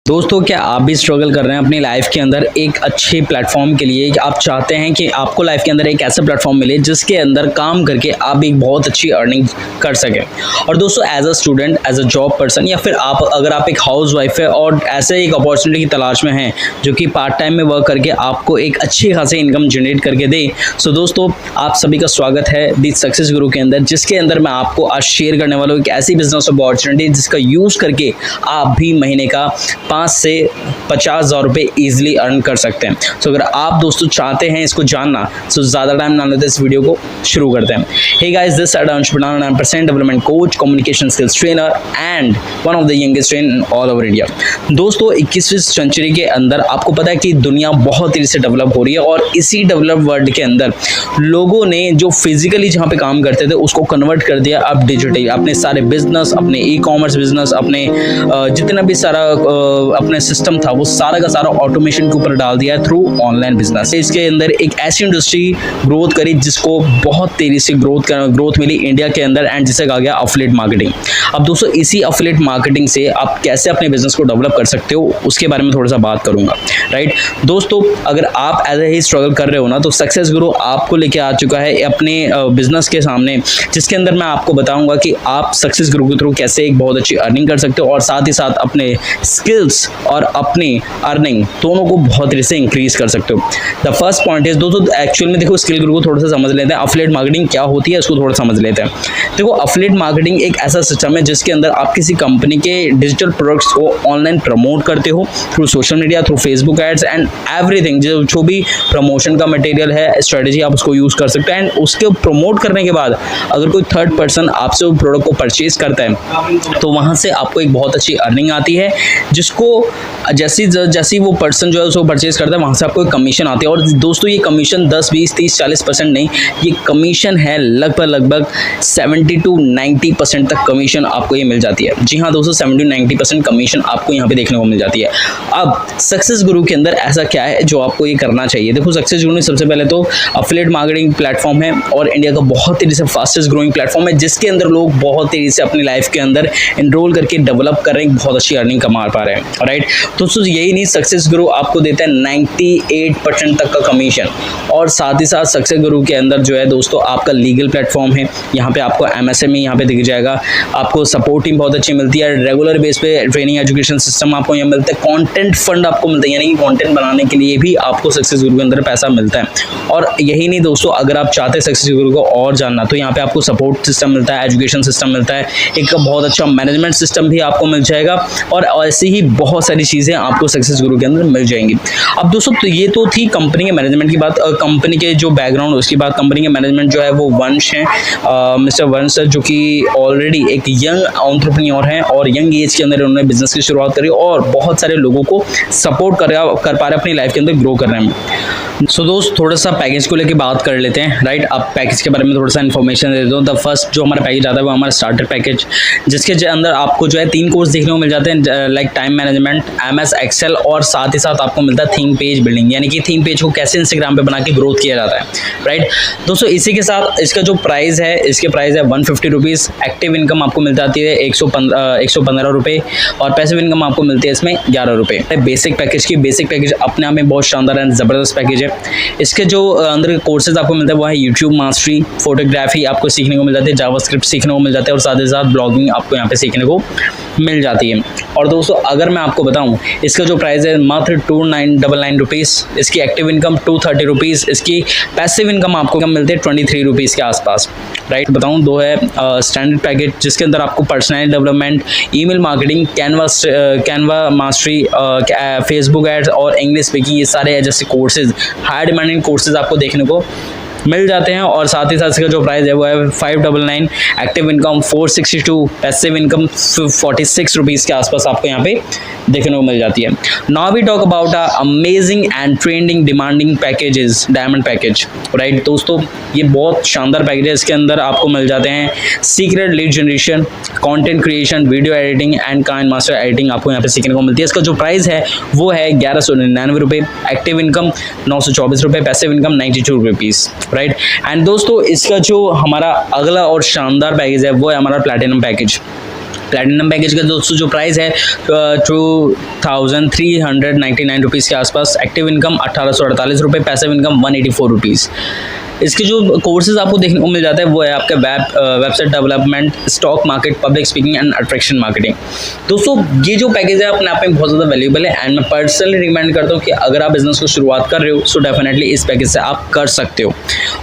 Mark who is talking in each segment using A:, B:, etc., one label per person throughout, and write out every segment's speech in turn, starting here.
A: दोस्तों, क्या आप भी स्ट्रगल कर रहे हैं अपनी लाइफ के अंदर एक अच्छे प्लेटफॉर्म के लिए कि आप चाहते हैं कि आपको लाइफ के अंदर एक ऐसा प्लेटफॉर्म मिले जिसके अंदर काम करके आप एक बहुत अच्छी अर्निंग कर सकें। और दोस्तों, as a student, as a job person, या फिर अगर आप एक हाउस वाइफ है और ऐसे एक अपॉर्चुनिटी की तलाश में हैं जो कि पार्ट टाइम में वर्क करके आपको एक अच्छी खासी इनकम जनरेट करके दे, सो दोस्तों आप सभी का स्वागत है दी सक्सेस गुरु के अंदर, जिसके अंदर मैं आपको आज शेयर करने वाला हूँ एक ऐसी बिजनेस अपॉर्चुनिटी जिसका यूज़ करके आप भी महीने का 5 से 50,000 रुपये ईजिली अर्न कर सकते हैं। सो अगर आप दोस्तों चाहते हैं इसको जानना, सो ज़्यादा टाइम ना लेते इस वीडियो को शुरू करते हैं। Hey guys, this is Ansh Pathan, 9% development coach, communication skills trainer and one of the youngest trainer in all over India. दोस्तों, 21वीं सेंचुरी के अंदर आपको पता है कि दुनिया बहुत तेज़ी से डेवलप हो रही है और इसी डेवलप वर्ल्ड के अंदर लोगों ने जो फिजिकली जहाँ पे काम करते थे उसको कन्वर्ट कर दिया अब डिजिटली। अपने सारे बिजनेस, अपने ई कॉमर्स बिजनेस, अपने जितना भी सारा अपने सिस्टम था वो सारा का सारा ऑटोमेशन के ऊपर डाल दिया है थ्रू ऑनलाइन बिजनेस। इसके अंदर एक ऐसी इंडस्ट्री ग्रोथ करी जिसको बहुत तेजी से ग्रोथ मिली इंडिया के अंदर, एंड जिसे कहा गया अफिलिएट मार्केटिंग। अब दोस्तों, इसी अफिलिएट मार्केटिंग से आप कैसे अपने बिजनेस को डेवलप कर सकते हो उसके बारे में थोड़ा सा बात करूंगा। राइट दोस्तों, अगर आप एज ए ही स्ट्रगल कर रहे हो ना, तो सक्सेस गुरु आपको लेके आ चुका है अपने बिजनेस के सामने, जिसके अंदर मैं आपको बताऊंगा कि आप सक्सेस गुरु के थ्रू कैसे एक बहुत अच्छी अर्निंग कर सकते हो और साथ ही साथ अपने स्किल्स और अपनी अर्निंग दोनों को बहुत तरह से इंक्रीज कर सकते हो। द फर्स्ट पॉइंट इज, दोस्तों एक्चुअल में देखो, स्किल गुरु को थोड़ा सा समझ लेते हैं। अफिलिएट मार्केटिंग क्या होती है उसको थोड़ा समझ लेते हैं। देखो, अफिलिएट मार्केटिंग एक ऐसा सिस्टम है जिसके अंदर आप किसी कंपनी के डिजिटल प्रोडक्ट्स को ऑनलाइन प्रमोट करते हो through social media, through Facebook ads and everything. जो भी प्रमोशन का मटेरियल है, स्ट्रेटेजी, आप उसको यूज कर सकते हैं। एंड उसके प्रमोट करने के बाद अगर कोई थर्ड पर्सन आपसे वो प्रोडक्ट को परचेज करता है तो वहां से आपको एक बहुत अच्छी अर्निंग आती है, जिसको जैसी वो पर्सन जो है उसको परचेज करता है वहाँ से आपको एक कमीशन आती है। और दोस्तों, ये कमीशन 10, 20, 30, 40% नहीं, ये कमीशन है लगभग 70 to 90% तक कमीशन आपको ये मिल जाती है। जी हाँ दोस्तों, 70 to 90% कमीशन आपको यहाँ पे देखने को मिल जाती है। अब सक्सेस गुरु के अंदर ऐसा क्या है जो आपको ये करना चाहिए? देखो, सक्सेस गुरु में सबसे पहले तो अफिलिएट मार्केटिंग प्लेटफॉर्म है और इंडिया का बहुत तेजी से फास्टेस्ट ग्रोइंग प्लेटफॉर्म है, जिसके अंदर लोग बहुत तेजी से अपनी लाइफ के अंदर एनरोल करके डेवलप कर रहे हैं, बहुत अच्छी अर्निंग कमा पा रहे हैं। राइट दोस्तों, यही नहीं, सक्सेस गुरु आपको देता है 98% तक का कमीशन। और साथ ही साथ सक्सेस गुरु के अंदर जो है दोस्तों आपका लीगल प्लेटफॉर्म है। यहाँ पे आपको MSME यहाँ पे दिख जाएगा, आपको सपोर्ट टीम बहुत अच्छी मिलती है, रेगुलर बेस पे ट्रेनिंग एजुकेशन सिस्टम आपको यहाँ मिलता है, कंटेंट फंड आपको मिलता है, यानी कि कंटेंट बनाने के लिए भी आपको सक्सेस गुरु के अंदर पैसा मिलता है। और यही नहीं दोस्तों, अगर आप चाहते हैं सक्सेस गुरु को और जानना, तो यहाँ पे आपको सपोर्ट सिस्टम मिलता है, एजुकेशन सिस्टम मिलता है, एक बहुत अच्छा मैनेजमेंट सिस्टम भी आपको मिल जाएगा और ऐसी ही बहुत सारी चीज़ें आपको सक्सेस गुरु के अंदर मिल जाएंगी। अब दोस्तों, तो ये तो थी कंपनी के मैनेजमेंट की बात, कंपनी के जो बैकग्राउंड उसकी बात। कंपनी के मैनेजमेंट जो है वो वंश है, मिस्टर वंश, जो कि ऑलरेडी एक यंग एंटरप्रेन्योर हैं और यंग एज के अंदर उन्होंने बिजनेस की शुरुआत करी और बहुत सारे लोगों को सपोर्ट कर पा रहे हैं अपनी लाइफ के अंदर ग्रो कर रहे हैं। सो दोस्त, थोड़ा सा पैकेज को लेकर बात कर लेते हैं। राइट, अब पैकेज के बारे में थोड़ा सा इन्फॉर्मेशन दे दूँ। द फर्स्ट जो हमारा पैकेज आता है वो हमारा स्टार्टर पैकेज, जिसके अंदर आपको जो है 3 कोर्स देखने को मिल जाते हैं, like time management, MS Excel, और साथ ही साथ आपको मिलता है थीम पेज बिल्डिंग, यानी कि थीम पेज को कैसे इंस्टाग्राम पे बना के ग्रोथ किया जाता है। राइट दोस्तों, इसी के साथ इसका जो प्राइस है, इसके प्राइस है 150 रुपीज़। एक्टिव इनकम आपको मिल जाती है 115 रुपये और पैसिव इनकम आपको मिलती है इसमें 11 रुपये। बेसिक पैकेज अपने आप में बहुत शानदार एंड ज़बरदस्त पैकेज है। इसके जो अंदर कोर्सेज आपको मिलते हैं वो है यूट्यूब मास्टरी, फोटोग्राफी आपको सीखने को मिल जाती है, जावास्क्रिप्ट सीखने को मिल जाता है और साथ ही साथ ब्लॉगिंग आपको यहाँ पे सीखने को मिल जाती है। और दोस्तों, अगर मैं आपको बताऊं, इसका जो प्राइस है मात्र 2999 रुपीज़, इसकी एक्टिव इनकम 230 रुपीज़, इसकी पैसिव इनकम आपको कम मिलती है 23 रुपीज़ के आसपास। राइट बताऊं, 2 है स्टैंडर्ड पैकेज, जिसके अंदर आपको personality development, email marketing, Canva mastery, Facebook ads और इंग्लिश स्पीकिंग, ये सारे जैसे कोर्सेज, हाई डिमांडिंग कोर्सेज आपको देखने को मिल जाते हैं। और साथ ही साथ इसका जो प्राइस है वो है 599, active income 462, passive income 46 rupees के आसपास आपको यहाँ पे देखने को मिल जाती है। Now we talk about amazing and trending demanding packages, diamond package. Right दोस्तों, ये बहुत शानदार पैकेज है। इसके अंदर आपको मिल जाते हैं secret lead generation, content creation, video editing and KineMaster editing आपको यहाँ पे सीखने को मिलती है। इसका जो प्राइस है वो है 1199 रुपये, एक्टिव इनकम 924 रुपये, passive income 92 rupees. Right and दोस्तों, इसका जो हमारा अगला और शानदार पैकेज है वो है हमारा प्लैटिनम पैकेज। प्लैटिनम पैकेज का दोस्तों जो प्राइस है 2399 रुपीज़ के आसपास, एक्टिव इनकम 1848 रुपये, पैसिव इनकम 184 रुपीज़। इसके जो कोर्सेज आपको देखने को मिल जाता है वो है आपके website development, stock market, public speaking and attraction marketing. दोस्तों ये जो पैकेज है अपने आप में बहुत ज़्यादा वैल्यूएबल है एंड मैं पर्सनली रिकमेंड करता हूँ कि अगर आप बिजनेस को शुरुआत कर रहे हो सो डेफिनेटली इस पैकेज से आप कर सकते हो।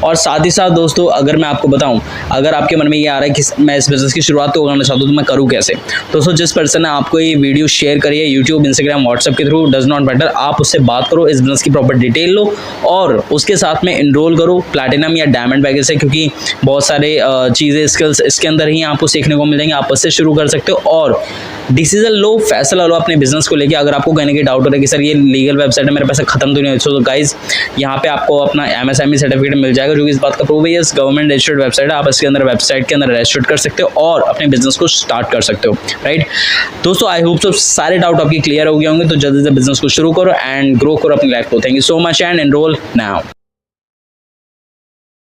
A: और साथ ही साथ दोस्तों अगर मैं आपको बताऊँ, अगर आपके मन में ये आ रहा है कि मैं इस बिज़नेस की शुरुआत तो करना चाहता हूँ तो मैं करूँ कैसे। दोस्तों जिस पर्सन ने आपको ये वीडियो शेयर करी है यूट्यूब, इंस्टाग्राम, व्हाट्सएप के थ्रू, डज नॉट मैटर, आप उससे बात करो, इस बिज़नेस की प्रॉपर डिटेल लो और उसके साथ में इनरोल करो प्लैटिनम या डायमंड पैकेज से, क्योंकि बहुत सारे चीज़ें स्किल्स इसके अंदर ही आपको सीखने को मिल जाएंगे। आप उससे शुरू कर सकते हो और डिसीजन लो, फैसला लो अपने बिजनेस को लेके। अगर आपको कहने की डाउट हो रहा है कि सर ये लीगल वेबसाइट है, मेरे पैसे खत्म तो नहीं हो, तो गाइज यहाँ पे आपको अपना MSME सर्टिफिकेट मिल जाएगा जो कि इस बात का प्रूव है। यस, गवर्नमेंट रजिस्टर्ड वेबसाइट है, आप इसके अंदर वेबसाइट के अंदर रजिस्टर्ड कर सकते हो और अपने बिजनेस को स्टार्ट कर सकते हो, राइट। दोस्तों आई होप सो सारे डाउट आपके क्लियर हो गए होंगे, तो जल्दी से बिजनेस को शुरू करो एंड ग्रो करो अपनी लाइफ को। Thank you so much and enrol now.